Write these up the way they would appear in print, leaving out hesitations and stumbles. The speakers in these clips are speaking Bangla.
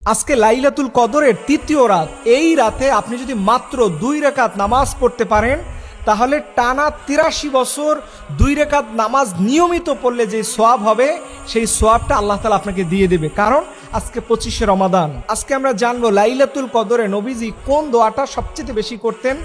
আজকে লাইলাতুল কদরের তৃতীয় রাত। এই রাতে আপনি যদি মাত্র 2 রাকাত নামাজ পড়তে পারেন তাহলে টানা 83 বছর 2 রাকাত নামাজ নিয়মিত পড়লে যে সওয়াব হবে সেই সওয়াবটা আল্লাহ তাআলা আপনাকে দিয়ে দেবে। কারণ আজকে 25শে রমাদান। আজকে আমরা জানবো লাইলাতুল কদরে নবীজি কোন দোয়াটা সবচেয়ে বেশি করতেন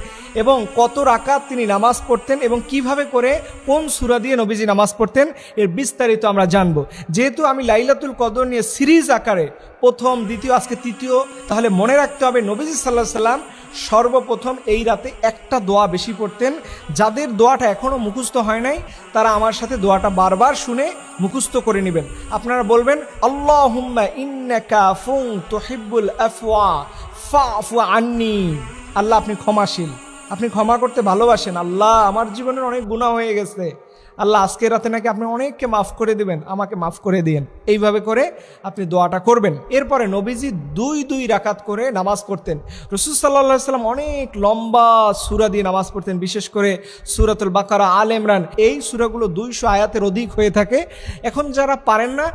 এবং কত রাকাত তিনি নামাজ পড়তেন এবং কিভাবে করে কোন সূরা দিয়ে নবীজি নামাজ পড়তেন এর বিস্তারিত আমরা জানবো। যেহেতু আমি লাইলাতুল কদর নিয়ে সিরিজ আকারে প্রথম, দ্বিতীয়, আজকে তৃতীয়, তাহলে মনে রাখতে হবে নবীজি সাল্লাল্লাহু আলাইহি সাল্লাম সর্বপ্রথম এই রাতে একটা দোয়া বেশি পড়তেন। যাদের দোয়াটা এখনও মুখস্থ হয় নাই তারা আমার সাথে দোয়াটা বারবার শুনে মুখস্থ করে নেবেন। আপনারা বলবেন, আল্লাহুম্মা ইন্নাকা আফুন তুহিব্বুল আফওয়া ফাফু আন্নি। আল্লাহ আপনি ক্ষমাশীল, আপনি ক্ষমা করতে ভালোবাসেন। আল্লাহ আমার জীবনের অনেক গুনাহ হয়ে গেছে, আল্লাহ আজকের রাতে নাকি আপনি অনেককে মাফ করে দিবেন, আমাকে মাফ করে দিয়েন। এইভাবে করে আপনি দোয়াটা করবেন। এরপরে নবীজি 2 রাকাত করে নামাজ পড়তেন। রাসূল সাল্লাল্লাহু আলাইহি সাল্লাম অনেক লম্বা সূরা দিয়ে নামাজ পড়তেন, বিশেষ করে সূরাতুল বাকারা, আল ইমরান। এই সূরাগুলো 200 আয়াতের অধিক হয়ে থাকে। এখন যারা পারেন না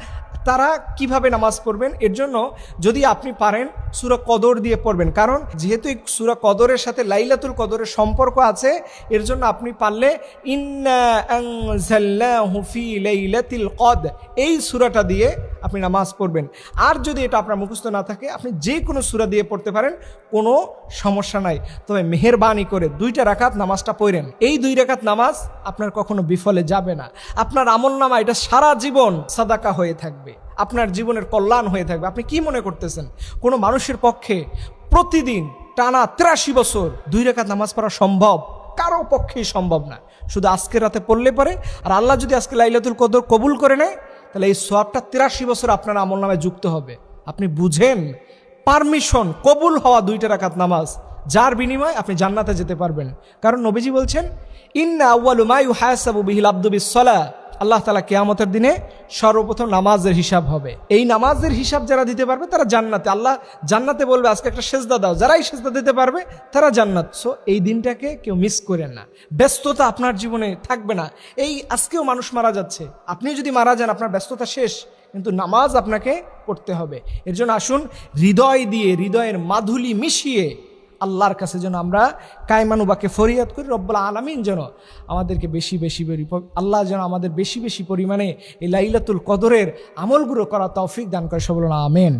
তারা কিভাবে নামাজ পড়বেন, এর জন্য যদি আপনি পারেন সূরা কদর দিয়ে পড়বেন। কারণ যেহেতু এই সূরা কদরের সাথে লাইলাতুল কদরের সম্পর্ক আছে, এর জন্য আপনি পারলে ইন্না আনজালনাহু ফি লাইলাতিল কদর এই সূরাটা দিয়ে আপনি নামাজ পড়বেন। আর যদি এটা আপনার মুখস্থ না থাকে আপনি যে কোনো সূরা দিয়ে পড়তে পারেন, কোনো সমস্যা নাই। তবে মেহেরবানি করে 2 রাকাত নামাজটা পড়েন। এই 2 রাকাত নামাজ আপনার কখনো বিফলে যাবে না। আপনার আমলনামা এটা সারা জীবন সাদাকা হয়ে থাকবে, আপনার জীবনের কল্যাণ হয়ে থাকবে। আপনি কি মনে করতেছেন কোনো মানুষের পক্ষে প্রতিদিন টানা 83 বছর 2 রাকাত নামাজ পড়া সম্ভব? কারো পক্ষেই সম্ভব না। শুধু আজকের রাতে পড়লে পারে। আর আল্লাহ যদি আজকে লাইলাতুল কদর কবুল করে নেয় তাহলে এই সওয়াবটা 83 বছর আপনার আমলনামায় যুক্ত হবে। আপনি বুঝেন, পারমিশন কবুল হওয়া 2 রাকাত নামাজ, যার বিনিময়ে আপনি জান্নাতে যেতে পারবেন। কারণ নবীজি বলছেন, ইন্না আউয়ালু মা ইউহাসাবু বিহিল আবদু বিস-সালাহ। আল্লাহ তাআলা কিয়ামতের দিনে সর্বপ্রথম নামাজের হিসাব হবে। এই নামাজের হিসাব যারা দিতে পারবে তারা জান্নাতে। আল্লাহ জান্নাতে বলবে আজকে একটা সেজদা দাও, যারাই সেজদা দিতে পারবে তারা জান্নাত। সো এই দিনটাকে কেউ মিস করেন না। ব্যস্ততা আপনার জীবনে থাকবে না। এই আজকেও মানুষ মারা যাচ্ছে, আপনি যদি মারা যান আপনার ব্যস্ততা শেষ, কিন্তু নামাজ আপনাকে পড়তে হবে। এর জন্য আসুন হৃদয় দিয়ে, হৃদয়ের মাধুলি মিশিয়ে আল্লাহর কাছে যেন আমরা কায়মানুবাকে ফরিয়াদ করি, রব্বুল আলামিন যেন আমাদেরকে বেশি বেশি আল্লাহ যেন আমাদের বেশি বেশি পরিমাণে এই লাইলাতুল কদরের আমলগুলো করা তৌফিক দান করে। সবল আমিন।